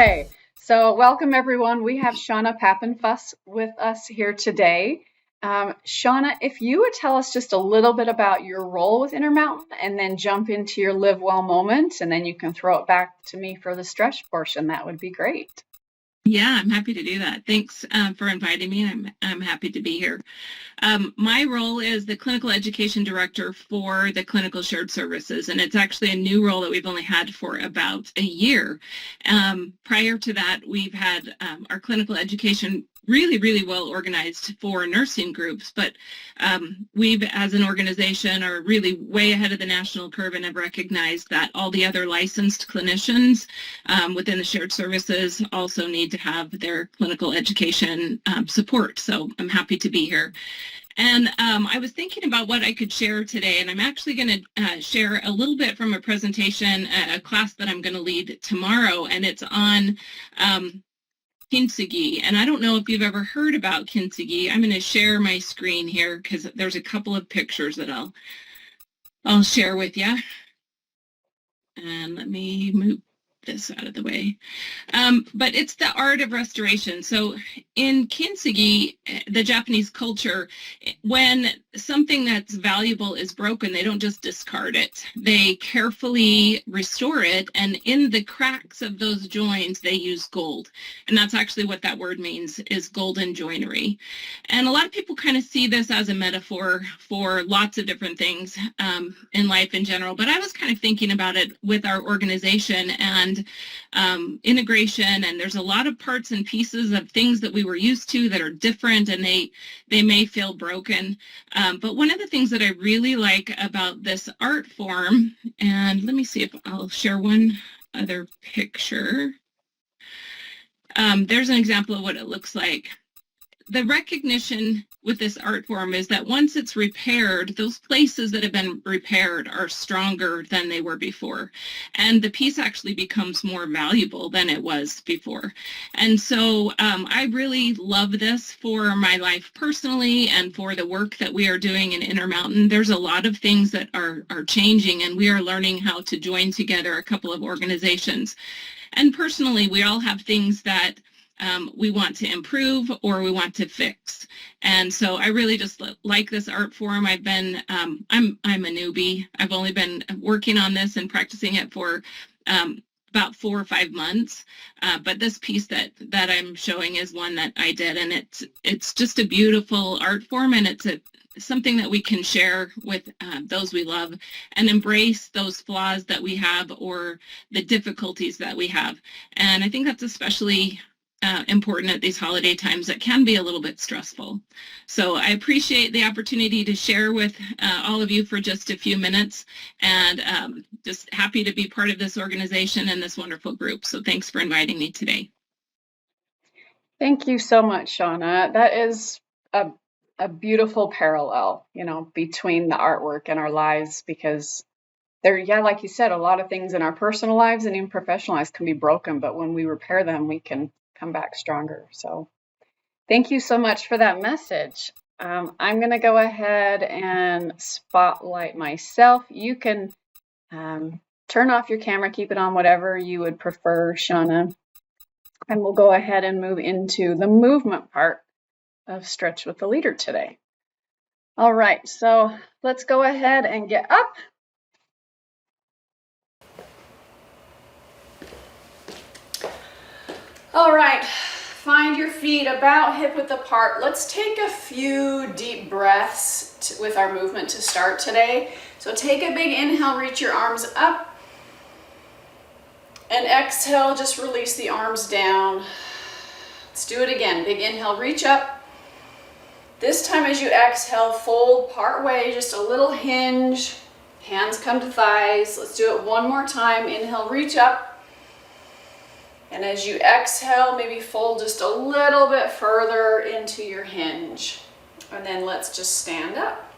Okay, so welcome everyone. We have Shawna Papenfuss with us here today. Shawna, if you would tell us just a little bit about your role with Intermountain and then jump into your Live Well moment, and then you can throw it back to me for the stretch portion, that would be great. Yeah, I'm happy to do that. Thanks for inviting me. I'm happy to be here. My role is the clinical education director for the clinical shared services, and it's actually a new role that we've only had for about a year. Prior to that, we've had our clinical education really well organized for nursing groups, but we've, as an organization, are really way ahead of the national curve and have recognized that all the other licensed clinicians within the shared services also need to have their clinical education support. So I'm happy to be here. And I was thinking about what I could share today, and I'm actually going to share a little bit from a presentation, a class that I'm going to lead tomorrow, and it's on kintsugi. And I don't know if you've ever heard about kintsugi. I'm going to share my screen here because there's a couple of pictures that I'll share with you. And let me move this out of the way. But it's the art of restoration. So in kintsugi, the Japanese culture, when something that's valuable is broken, they don't just discard it. They carefully restore it, and in the cracks of those joins, they use gold. And that's actually what that word means, is golden joinery. And a lot of people kind of see this as a metaphor for lots of different things in life in general, but I was kind of thinking about it with our organization and integration, and there's a lot of parts and pieces of things that we were used to that are different, and they may feel broken. But one of the things that I really like about this art form, and let me see if I'll share one other picture. There's an example of what it looks like. The recognition with this art form is that once it's repaired, those places that have been repaired are stronger than they were before. And the piece actually becomes more valuable than it was before. And so I really love this for my life personally and for the work that we are doing in Intermountain. There's a lot of things that are changing, and we are learning how to join together a couple of organizations. And personally, we all have things that we want to improve or we want to fix. And so I really just like this art form. I've been, I'm a newbie. I've only been working on this and practicing it for about 4 or 5 months. But this piece that I'm showing is one that I did, and it's just a beautiful art form, and it's something that we can share with those we love and embrace those flaws that we have or the difficulties that we have. And I think that's especially important at these holiday times that can be a little bit stressful. So I appreciate the opportunity to share with all of you for just a few minutes, and just happy to be part of this organization and this wonderful group. So thanks for inviting me today. Thank you so much, Shawna. That is a beautiful parallel, between the artwork and our lives, because yeah, like you said, a lot of things in our personal lives and even professional lives can be broken, but when we repair them, we can come back stronger. So thank you so much for that message. I'm going to go ahead and spotlight myself. You can turn off your camera, keep it on, whatever you would prefer, Shawna. And we'll go ahead and move into the movement part of Stretch with the Leader today. All right, so let's go ahead and get up. All right, find your feet about hip width apart. Let's take a few deep breaths with our movement to start today. So take a big inhale, reach your arms up. And exhale, just release the arms down. Let's do it again. Big inhale, reach up. This time as you exhale, fold part way, just a little hinge. Hands come to thighs. Let's do it one more time. Inhale, reach up. And as you exhale, maybe fold just a little bit further into your hinge. And then let's just stand up.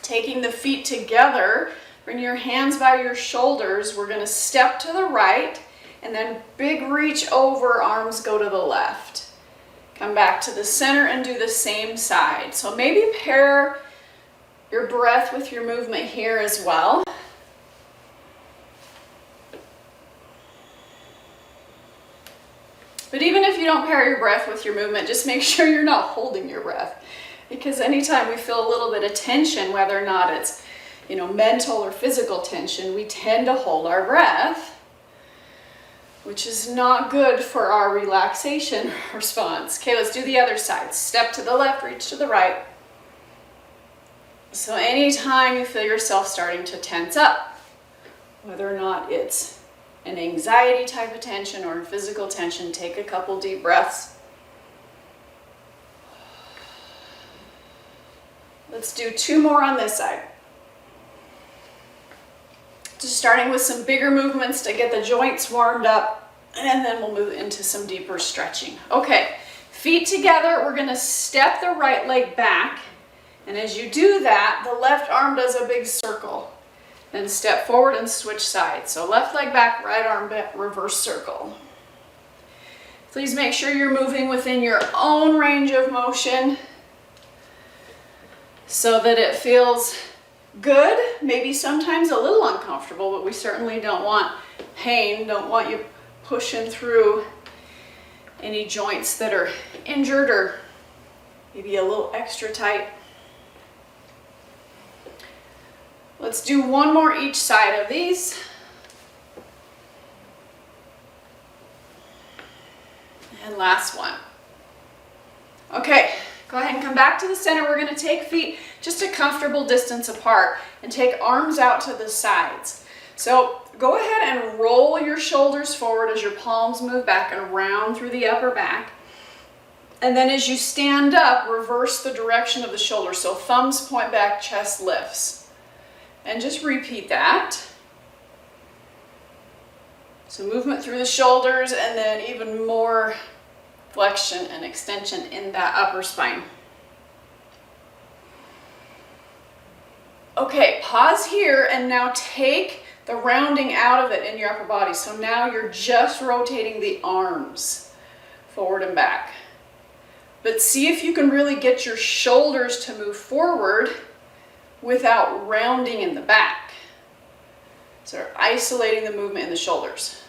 Taking the feet together, bring your hands by your shoulders. We're going to step to the right, and then big reach over, arms go to the left. Come back to the center and do the same side. So maybe pair your breath with your movement here as well. But even if you don't pair your breath with your movement, just make sure you're not holding your breath. Because anytime we feel a little bit of tension, whether or not it's, mental or physical tension, we tend to hold our breath, which is not good for our relaxation response. Okay, let's do the other side. Step to the left, reach to the right. So anytime you feel yourself starting to tense up, whether or not it's an anxiety type of tension or physical tension, take a couple deep breaths. Let's do 2 more on this side. Just starting with some bigger movements to get the joints warmed up, and then we'll move into some deeper stretching. Okay, feet together, we're gonna step the right leg back, and as you do that, the left arm does a big circle. Then step forward and switch sides. So left leg back, right arm back, reverse circle. Please make sure you're moving within your own range of motion so that it feels good, maybe sometimes a little uncomfortable, but we certainly don't want pain, don't want you pushing through any joints that are injured or maybe a little extra tight. Let's do 1 more each side of these. And last one. Okay, go ahead and come back to the center. We're going to take feet just a comfortable distance apart and take arms out to the sides. So go ahead and roll your shoulders forward as your palms move back and around through the upper back. And then as you stand up, reverse the direction of the shoulders. So thumbs point back, chest lifts. And just repeat that. So movement through the shoulders and then even more flexion and extension in that upper spine. Okay, pause here and now take the rounding out of it in your upper body. So now you're just rotating the arms forward and back. But see if you can really get your shoulders to move forward without rounding in the back. So isolating the movement in the shoulders.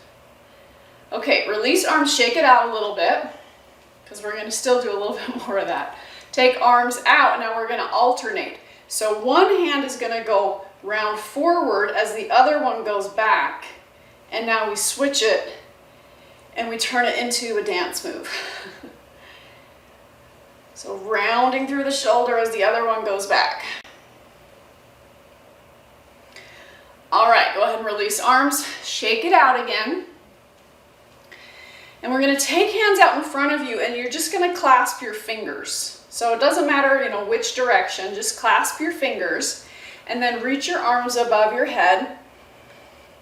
Okay, release arms, shake it out a little bit because we're going to still do a little bit more of that. Take arms out, now we're going to alternate. So one hand is going to go round forward as the other one goes back. And now we switch it and we turn it into a dance move. So rounding through the shoulder as the other one goes back. All right, go ahead and release arms, shake it out again. And we're going to take hands out in front of you and you're just going to clasp your fingers. So it doesn't matter, which direction, just clasp your fingers and then reach your arms above your head.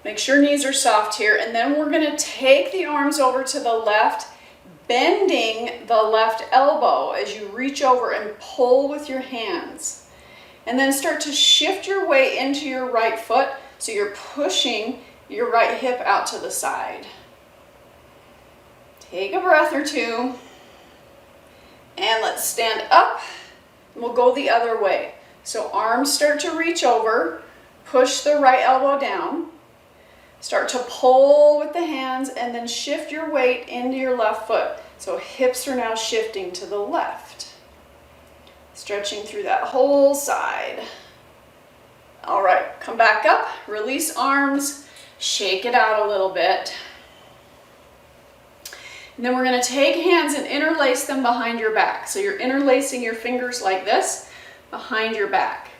Make sure knees are soft here. And then we're going to take the arms over to the left, bending the left elbow as you reach over and pull with your hands. And then start to shift your weight into your right foot so you're pushing your right hip out to the side. Take a breath or 2. And let's stand up and we'll go the other way. So arms start to reach over, push the right elbow down, start to pull with the hands and then shift your weight into your left foot. So hips are now shifting to the left. Stretching through that whole side. All right, come back up, release arms, shake it out a little bit. And then we're going to take hands and interlace them behind your back. So you're interlacing your fingers like this behind your back.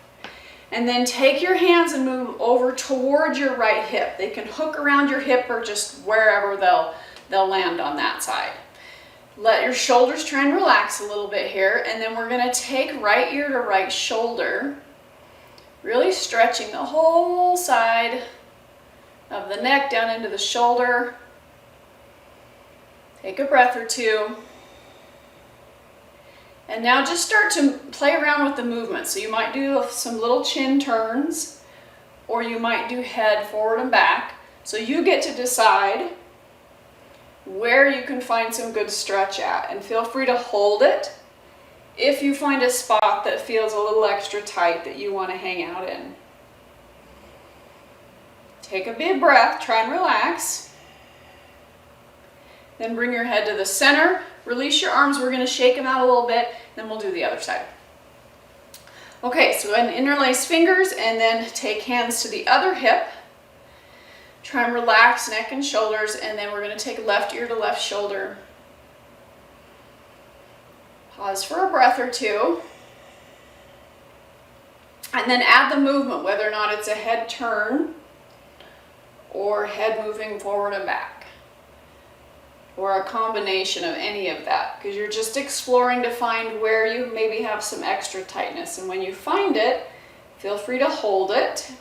And then take your hands and move over toward your right hip. They can hook around your hip or just wherever they'll land on that side. Let your shoulders try and relax a little bit here. And then we're going to take right ear to right shoulder. Really stretching the whole side of the neck down into the shoulder. Take a breath or 2. And now just start to play around with the movement. So you might do some little chin turns, or you might do head forward and back. So you get to decide where you can find some good stretch at. And feel free to hold it if you find a spot that feels a little extra tight that you want to hang out in. Take a big breath, try and relax. Then bring your head to the center. Release your arms. We're going to shake them out a little bit. Then we'll do the other side. Okay, so go ahead and interlace fingers and then take hands to the other hip. Try and relax neck and shoulders, and then we're going to take left ear to left shoulder. Pause for a breath or two. And then add the movement, whether or not it's a head turn or head moving forward and back, or a combination of any of that, because you're just exploring to find where you maybe have some extra tightness. And when you find it, feel free to hold it.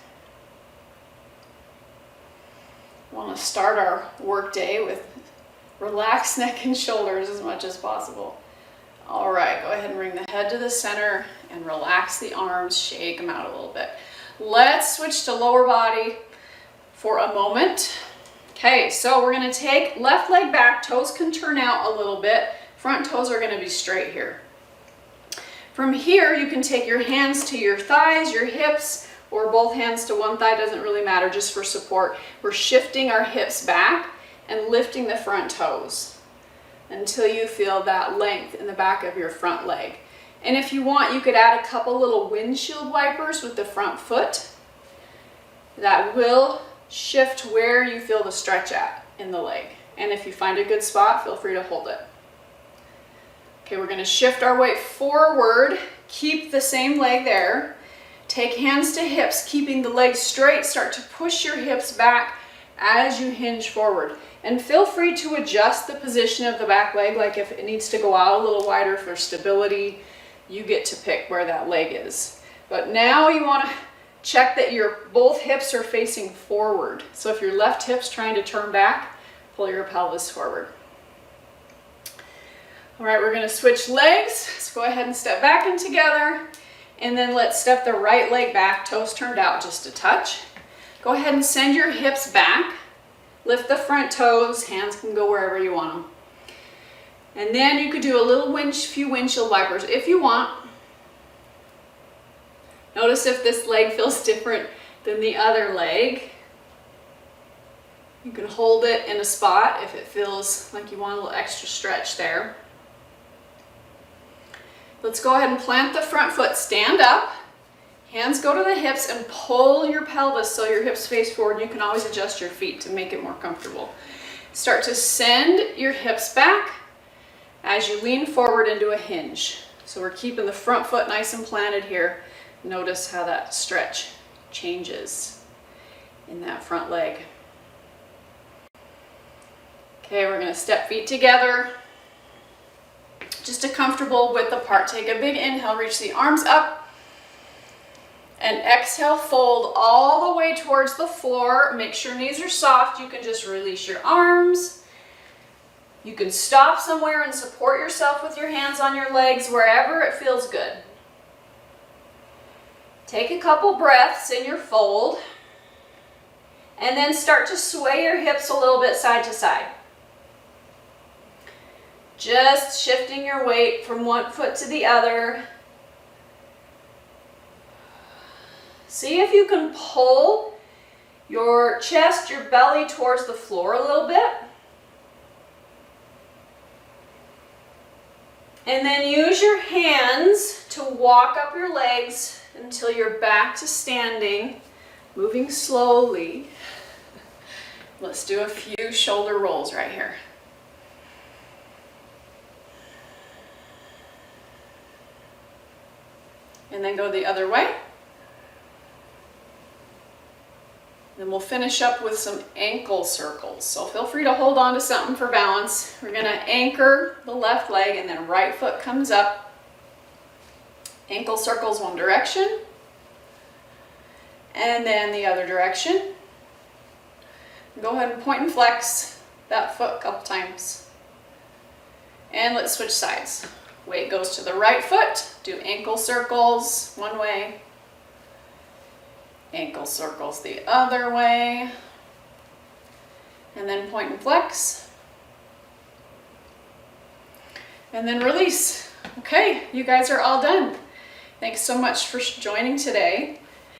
We want to start our work day with relaxed neck and shoulders as much as possible. All right, go ahead and bring the head to the center and relax the arms, shake them out a little bit. Let's switch to lower body for a moment. Okay, so we're going to take left leg back, toes can turn out a little bit, front toes are going to be straight here. From here, you can take your hands to your thighs, your hips, or both hands to one thigh, doesn't really matter, just for support. We're shifting our hips back and lifting the front toes until you feel that length in the back of your front leg. And if you want, you could add a couple little windshield wipers with the front foot. That will shift where you feel the stretch at in the leg. And if you find a good spot, feel free to hold it. Okay, we're going to shift our weight forward, keep the same leg there. Take hands to hips, keeping the legs straight. Start to push your hips back as you hinge forward. And feel free to adjust the position of the back leg, like if it needs to go out a little wider for stability, you get to pick where that leg is. But now you want to check that your both hips are facing forward. So if your left hip's trying to turn back, pull your pelvis forward. All right, we're going to switch legs. Let's go ahead and step back and together. And then let's step the right leg back, toes turned out just a touch. Go ahead and send your hips back. Lift the front toes, hands can go wherever you want them. And then you could do a little few windshield wipers if you want. Notice if this leg feels different than the other leg. You can hold it in a spot if it feels like you want a little extra stretch there. Let's go ahead and plant the front foot, stand up. Hands go to the hips and pull your pelvis so your hips face forward. You can always adjust your feet to make it more comfortable. Start to send your hips back as you lean forward into a hinge. So we're keeping the front foot nice and planted here. Notice how that stretch changes in that front leg. Okay, we're going to step feet together. Just a comfortable width apart. Take a big inhale, reach the arms up. And exhale, fold all the way towards the floor. Make sure knees are soft. You can just release your arms. You can stop somewhere and support yourself with your hands on your legs wherever it feels good. Take a couple breaths in your fold. And then start to sway your hips a little bit side to side. Just shifting your weight from one foot to the other. See if you can pull your chest, your belly towards the floor a little bit. And then use your hands to walk up your legs until you're back to standing, moving slowly. Let's do a few shoulder rolls right here. And then go the other way. Then we'll finish up with some ankle circles. So feel free to hold on to something for balance. We're going to anchor the left leg and then right foot comes up. Ankle circles one direction. And then the other direction. Go ahead and point and flex that foot a couple times. And let's switch sides. Weight goes to the right foot. Do ankle circles one way. Ankle circles the other way. And then point and flex. And then release. Okay, you guys are all done. Thanks so much for joining today.